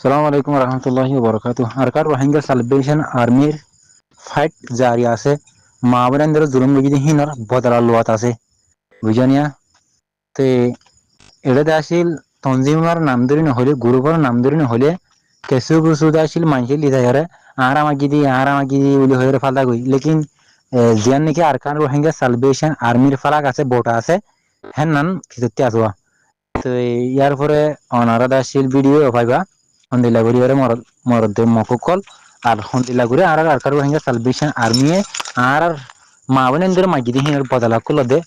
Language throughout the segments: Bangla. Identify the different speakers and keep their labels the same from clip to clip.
Speaker 1: Assalamu alaikum warahmatullahi wabarakatuh. Arkar Rohingya Salvation Army fight জারি আছে মাহবুবের জুলুম লুগি হিনর বদলা লোয়াত আছে বুঝানিয়া তে এটা আসিল তনজিমার নাম ধরে নহলে গ্রুপের নাম ধরে নহলে কিছু কিছু আসিল মানুষ লিখা করে আর আমাকে দি বলে হয়ে ফালতা গই লেকিন জিয়ান নাকি আরকান রোহিঙ্গা সালভেশন আর্মির ফালাক আছে বোটা আছে হ্যাঁ নান খিতে আসবা তো ইয়ার পরে অনারা আসিল ভিডিও পাইবা হন্দিলা করি ওরে মরদে মকুকল আর হন্দিলা করে আর আরকার রোহিঙ্গা সালভেশন আর্মি আর মা বোন এদের মাগি দিয়ে হিনের বদলা করলো দে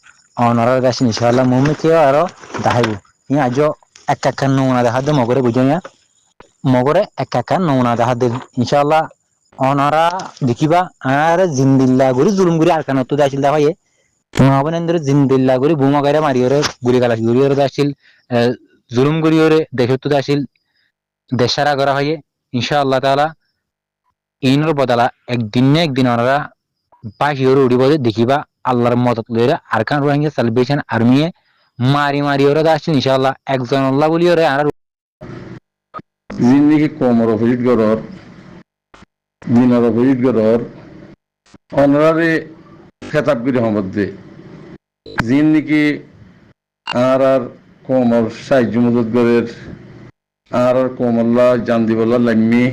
Speaker 1: অনারা আসিন ইনশাআল্লাহ মুমিকে আরো দাহাইব ই আজও এক এক নমুনা দেখা দে মগরে বুঝিয়া মগরে এক এক নমুনা দেখা দে ইনশাআল্লাহ অনারা দেখিবা আর জিন্দিল্লা করে জুলুম করে আর কানত আসিল দেখা হয় মা বোন এদের জিন্দিল্লা করে বোমা গাইরা মারি ওরে গুলি গালাস গুলি ওরে আসিল জুলুম করি ওরে দেখে তো আসিল দেশারা করা হয় ইনশাআল্লাহ তাআলা ইনর বদলা একদিন না একদিন ওনারা বাকি ওরে উড়িব দেখিবা আল্লাহর মদত লইরা আরকান রোহিঙ্গা সালভেশন আর্মি মারি মারি ওরে আসছে ইনশাআল্লাহ একজন আল্লাহ বলি ওরে আর
Speaker 2: জিন্দিগি কমর অপোজিট গরর দিনের অপোজিট গরর অনারে খেতাব করে মধ্যে জিন্দিগি আর কমর সাহায্য মদত গরের আর কমল্লা জান দিবল্লা লাম্মি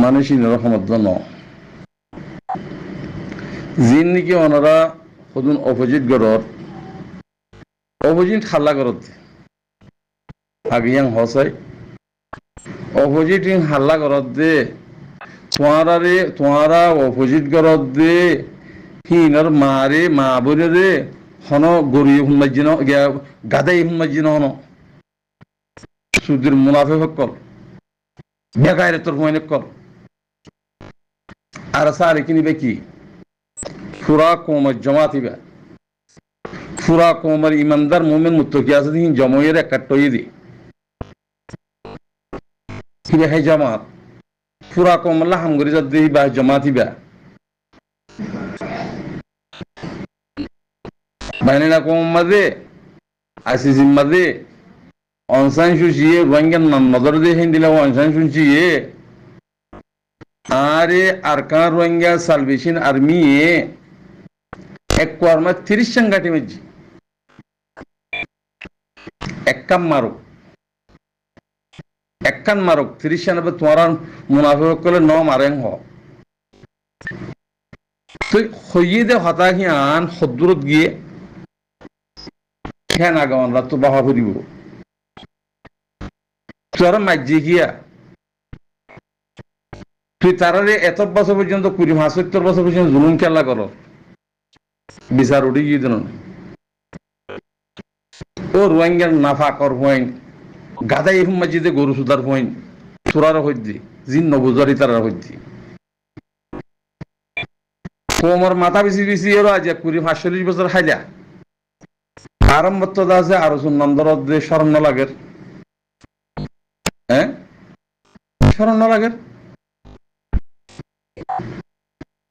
Speaker 2: মানুষ ইনর সমর্থ ন জিন্দিগি অনারা সদুন অপোজিট গরর অপোজিট খাল্লা গরত আগিয়াং হসাই অপোজিট হাল্লা করত দে তোমারা অপোজিট করত দে হিনর মারে মা বলে রে হন গরি হুমাজিন গাদাই হুমাজিন হন সুদের মুনাফে হকল বেকায় তোর হুমাইন কল আর সারে কিনিবে কি ফুরা কোমর জমা থিবা ফুরা কোমর ইমানদার মোমেন মুত্তকি আছে জময়ের একাট্টই দি কিবা হে জামাত ফুরা কমলা হামগরি যদ দেই বা জামাত হিবা বাইনা কম মাদে আসি জিম্মাদে অনসান সুচিয়ে রোহিঙ্গার নাম নজর দিয়ে হিন্দিলা অনসান সুচিয়ে আরে আরকান রোহিঙ্গা সালভেশন আর্মি এক কোয়ারমা 30 সংগাটি মেজি এক কাম মারো একখান মারক 30 সালে তোমার মুনাফিক করলে ন মারেন হ তুই হইয়ে দে হতাহিয়ান সদূরত গিয়ে খেন আগান রাত বাহা ফুরিব তোর মাঝি গিয়া তুই তারারে এত বছর পর্যন্ত 20-70 বছর পর্যন্ত জুলুম খেলা কর বিচার উঠে গিয়ে দিন ও রোহিঙ্গার নাফা কর হইন গাদা এই মসজিদে গরু সুদার হইন চোরার হইদি জিন নবুজারি তারা হইদি কোমর মাথা বেশি বেশি এর আজ 20-45 বছর হাইলা আরম্ভত আছে আরো সুন্দর দে শরণ লাগে হ্যাঁ শরণ লাগে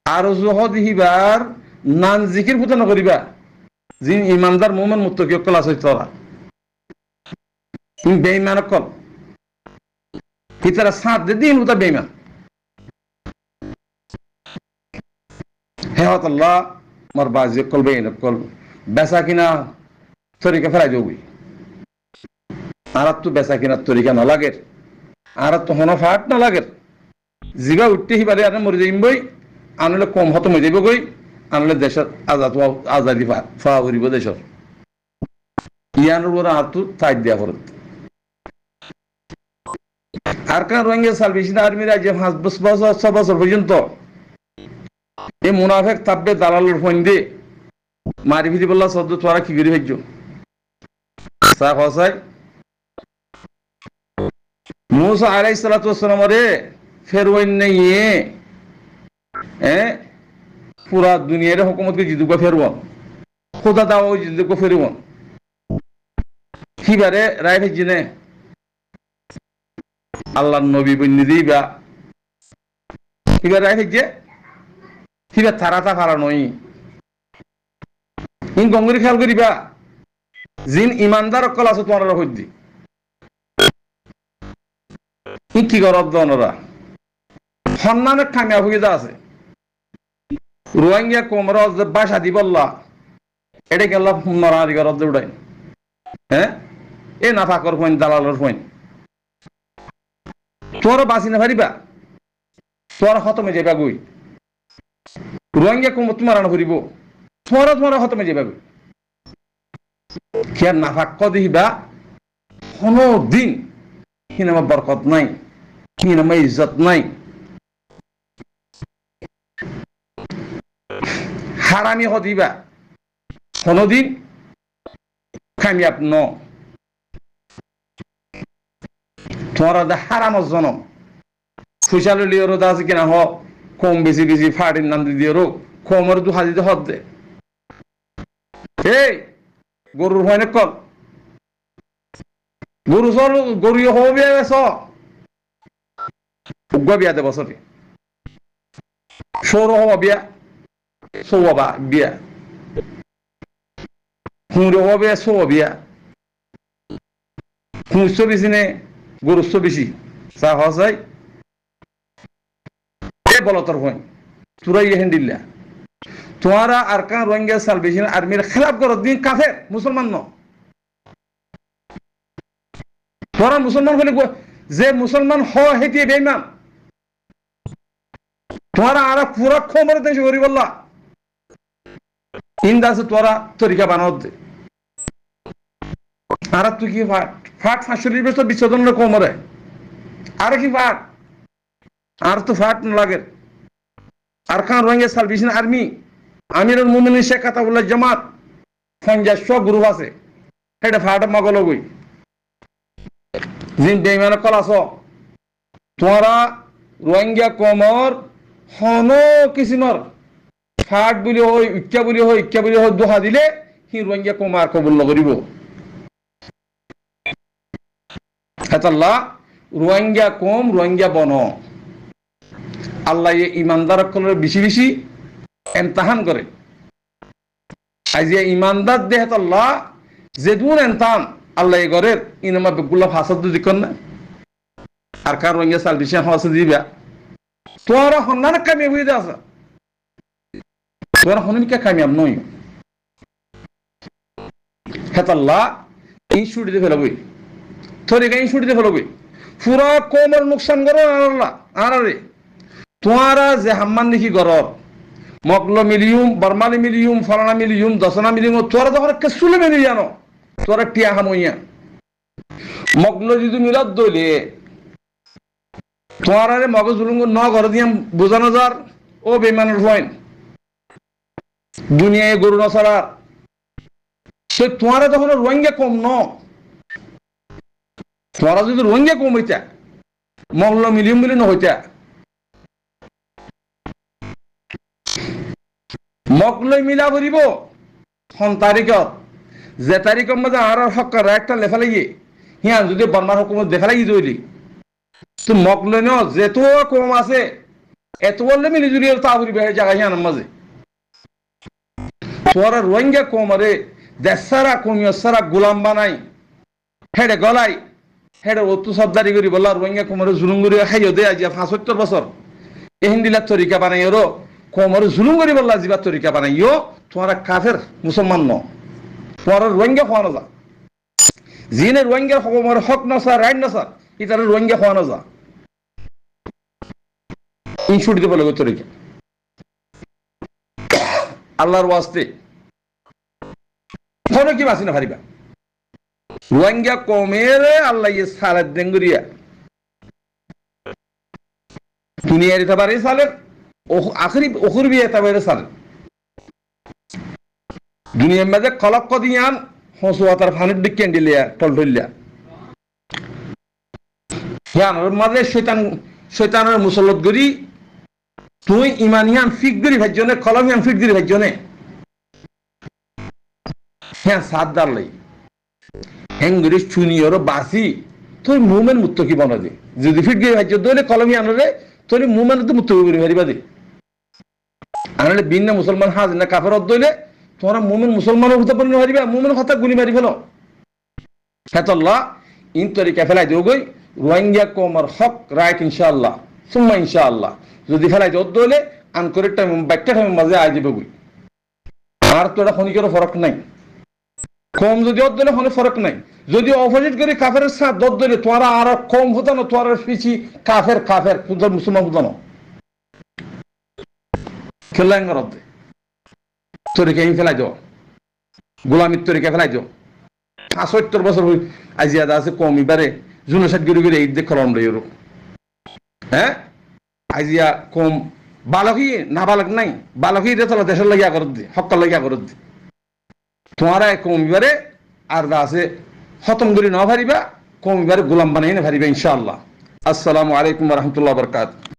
Speaker 2: আরো জহদ হিবার নান জিকির পুতা নকরিবা জিন ইমানদার মুমিন মুত্তাকি কল আছে তোরা তুমি বেঈমান কল কিতারা সাথ দে দিন উতা বেঈমান হে আল্লাহ মর বাজি কল বেঈন কল বেসা কিনা তরিকা ফেলাই যাবি আর তো বেসা কিনা তরিকা না লাগে আর তো হন ফাট না লাগে জিবা উঠতে হিবারে আর মরে যাইম বই আনলে কম হত মরে যাইব গই আনলে দেশের আজাদি ফা করিব দেশের ইয়ানোর বড় আর তো তাই দিয়া করে আরকান রোহিঙ্গা সালভেশন আর্মির আজ 5 বছর 6 বছর পর্যন্ত এই মুনাফিক তাব্বে দালালের ফোন দিয়ে মারি ফিরি বললা সদ্য তোরা কি করি হইছো সাফ হসাই মুসা আলাইহিস সালাতু ওয়াসসালাম রে ফেরওয়াইন নিয়ে পুরা দুনিয়ার হুকুমতকে জিদুকা ফেরওয়ান খোদা দাও জিদুকা ফেরওয়ান কিবারে রায় ভেজিনে আল্লাহর নবী বন্যি দিবা কিবা রায় ভেজে কিবা তারাটা ফারা নই ইন গঙ্গরি খেয়াল করিবা জিন ইমানদার অকল আছে তোমার হইদি কি করব দনরা সন্নানে কামিয়াব হয়ে যা আছে রোহিঙ্গা কোমরা বাসা দিবল্লা এটা গেল নরারি করব দৌড়াই হ্যাঁ এ না ফাকর পয়েন্ট দালালর পয়েন্ট তোর বাঁচি না পারিবা তোর খতমে যাবা গই রোহিঙ্গা কোমর তোমার আনা করিব তোমার খতমে যাবা গই খেয়ার না ফাক্ক দিবা কোনো দিন কিনামা বরকত নাই কিনামা ইজ্জত নাই হারামি হদিবা কোনদিন কামিয়াব ন তোমার হারাম জনম ফুসালো লিওর আছে কিনা হ কম বেশি বেশি ফাটির নাম দিয়ে রো কমর দু হাজিতে হদ দে এই গরুর হয় না কল গরু সর গরু হবে উগ্র বিয়া দে বছরে সৌর হওয়া বিয়া সৌবা বিয়া হুঁড়ো হবে সৌ বিয়া হুঁশো বেশি নে গরুস্ব বেশি চা হসাই এ বলতর হয় তোরা ইয়ে দিল্লা তোমারা আর কান রোহিঙ্গা সালভেশন আর্মির খেলাফ করো দিন কাফের মুসলমান ন তোরা মুসলমান হলে যে মুসলমান হ হেঁটিয়ে বেইমান তোরা আর পুরা খবরে দেশ করি বললা ইন্দাসে তোরা তরিকা বানাও দে আর তুই কি ফাট ফাট 500 বছর বিচ্ছেদন কোমরে আর কি ফাট আর তো ফাট না লাগে আর কান রোহিঙ্গা সালভেশন আর্মি আমিরুল মুমিনিন শেখ আতাউল্লাহ জামাত 50 গ্রুপ আছে এটা ফাট মগল গই জিন বেইমান কলাস তোরা রোহিঙ্গা কোমর হন কিসিমর ফাট বলি হয় ইচ্ছা বলি হয় দোহা দিলে সি রোহিঙ্গা কোমার কবুল নকরিব হেতাল্লাহ রোহিঙ্গা কম রোহিঙ্গা বন আল্লাহ ইমানদার বেশি বেশি এমতাহান করে আজ ইমানদার দে হেতাল্লাহ যেদুন এনতাম আল্লাহ গরের ইনামা বেগুল্লা ফাসাদ দিকন না আর কার রোহিঙ্গা সালভেশন হওয়া দিবা তোরা হন্নান কামিয়াব হয়ে আসা তোরা হনিকা কামিয়াব নই হেতাল্লাহ এই ছুটিতে ফেলাবই থরিকা এই ছুটিতে ফেলাবই পুরা কমর নুকসান করো আল্লাহ আরে তোরা যে হাম্মান দেখি গরর মকলো মিলিয়ম বর্মালি মিলিয়ম ফলানা মিলিয়ম দশনা মিলিয়ম তোরা তখন কেসুলে মিলি জানো তোরা টিয়া হামইয়া মকলো যদি মিলত দইলে তোমার মগজ জুলুঙ্গ ন ঘর দিয়ে বোঝানো যার ও বেমানের পয়েন্ট দুনিয়ায় গরু নছাড়া সে তোমার তখন রোহিঙ্গা কম ন তোরা যদি রোহিঙ্গা কম হইতা মহল্লা মিলিয়ন মিলিয়ন হইতা মকলই মিলা করিব হন তারিখত যে তারিখের মধ্যে আর হকার একটা লেখা লাগিয়ে হিয়া যদি বর্মার হুকুমত দেখা লাগি দইলি তো মকলই ন যেত কম আছে এত বললে মিলি জুলি তা করিবে জায়গা হিয়ানোর মাঝে তোরা রোহিঙ্গা কম আরে দেশারা কমিও সারা গোলাম বানাই হেডে গলাই হেডে অতু সর্দারি করি বললা রোহিঙ্গা কমরে জুলুম করি খাইও দে আজ 75 বছর এহিন্দিলার তরিকা বানাইও কমরে জুলুম করি বললা জিবার তরিকা বানাইও তোমরা কাফের মুসলমান ন তোমরা রোহিঙ্গা খাওয়ানো যা জিনে রোহিঙ্গা কমর হক নসা রাইট নসা ইতারে রোহিঙ্গা খাওয়ানো যা ইনশুট দিব লাগে তরিকা আল্লাহর ওয়াস্তে কোনো কি বাসি না পারিবা রোহিঙ্গা কমের আল্লাহ ইয়ে সালাদ দেঙ্গুরিয়া দুনিয়ার এটা বারে সালের আখরি ওখর বিয়ে এটা বারে সালের দুনিয়ার মাঝে কলক কদিয়ান হসুয়াতার ফানির দিক কেন্ডিলিয়া টলটলিয়া হিয়ানোর মাঝে শৈতানের মুসল্লত গরি তুই ইমানিয়ান ফিক গরি ভাইজনে কলমিয়ান ফিক গরি ভাইজনে হ্যাঁ সাত দার লাই হেঙ্গুরি চুনিয়র বাসি তুই মুভমেন্ট মুক্ত কি বনা দে যদি ফিট গিয়ে ভাইজ দইলে কলমি আনলে তোর মুভমেন্ট তো মুক্ত করে ভারিবা দে আনলে ভিন্ন মুসলমান হাজ না কাফেরত দইলে তোমরা মুভমেন্ট মুসলমানের হতে পারি না ভারিবা মুভমেন্ট কথা গুলি মারি ফেলো হেতাল্লাহ ইন তরিকা ফেলাই দিও গই রোহিঙ্গা কমর হক রাইট ইনশাআল্লাহ সুম্মা ইনশাআল্লাহ যদি ফেলাই যত হলে আনকরের টাইম বাইকটা টাইম মাঝে আই যাবে বই আর তো এটা খনিকেরও ফরক নাই কম যদি অত দিলে কোনো ফরক নাই যদি অপোজিট করে কাফের সাথ দত দিলে তোরা আর কম হতো না তোরা পিছি কাফের কাফের মুসলমান হতো না খেলাঙ্গার অব্দে তরিকা ইন ফেলাই যাও গোলামির তরিকা ফেলাই যাও ৭৫ বছর আজিয়াদা আছে কম এবারে জুনষাট গিরি গিরি ঈদ দেখলাম ইউরোপ হ্যাঁ আজিয়া কম বালকই না বালক নাই বালকই দিয়ে তোলা দেশের লাগিয়া করত দি হকার লাগিয়া করত দি তোমারা কম এবারে আর আছে খতম করি না পারিবা কম এবারে গোলাম বানাই না পারিবা ইনশাআল্লাহ আসসালামু আলাইকুম ওয়া রাহমাতুল্লাহি ওয়া বারাকাতুহু